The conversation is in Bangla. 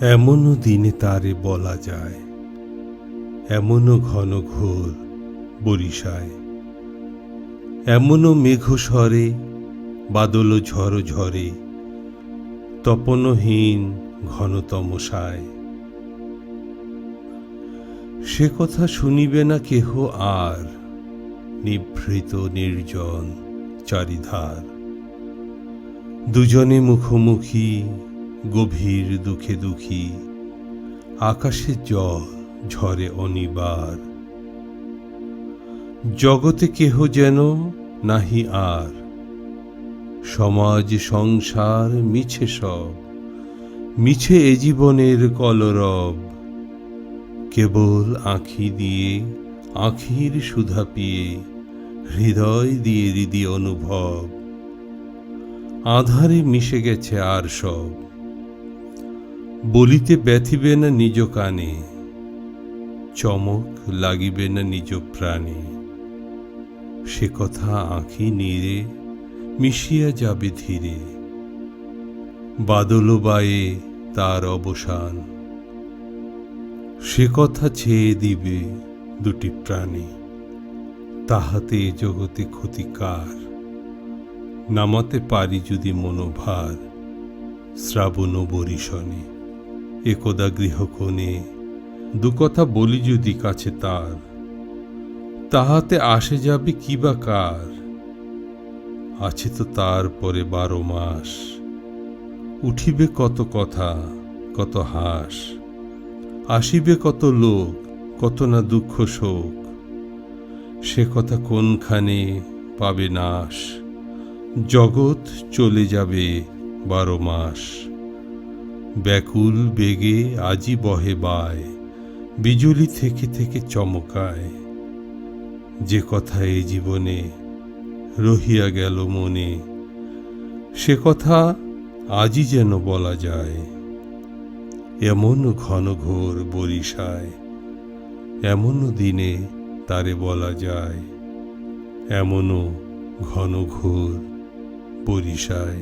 এমনও দিনে তারে বলা যায়, এমনও ঘন ঘোর বরিশায়, এমনও মেঘ স্বরে বাদল ঝড় ঝরে, তপনহীন ঘন তমসায়। সে কথা শুনিবে না কেহ আর, নিভৃত নির্জন চারিধার। দুজনে মুখোমুখি গভীর দুঃখে দুঃখী, আকাশে জল ঝরে অনিবার। জগতে কেহ যেন নাহি আর, সমাজ সংসার মিছে সব, মিছে এ জীবনের কলরব। কেবল আঁখি দিয়ে আঁখির সুধা পিয়ে, হৃদয় দিয়ে হৃদি অনুভব। আঁধারে মিশে গেছে আর সব, বলিতে ব্যথিবে না নিজ কানে, চমক লাগিবে না নিজ প্রাণে। সে কথা আঁখি নীরে মিশিয়া যাবে ধীরে, বাদল বায়ে তার অবসান। সে কথা ছেয়ে দিবে দুটি প্রাণী, তাহাতে জগতে ক্ষতিকার। নামাতে পারি যদি মনোভার, শ্রাবণ বরিশনে একদা গৃহকোণে। দুকথা বলি যদি কাছে তার, তাহাতে আসে যাবে কি বা কার। আছে তো তার পরে 12 মাস, উঠিবে কত কথা কত হাস। আসিবে কত লোক কত না দুঃখ শোক, সে কথা কোনখানে পাবে নাশ। জগৎ চলে যাবে 12 মাস, ব্যাকুল বেগে আজি বহে বায়, বিজুলি থেকে থেকে চমকায়। যে কথা এ জীবনে রহিয়া গেল মনে, সে কথা আজই যেন বলা যায়। এমন ঘন ঘোর বরিশায়, এমনও দিনে তারে বলা যায়, এমনও ঘন ঘোর বরিশায়।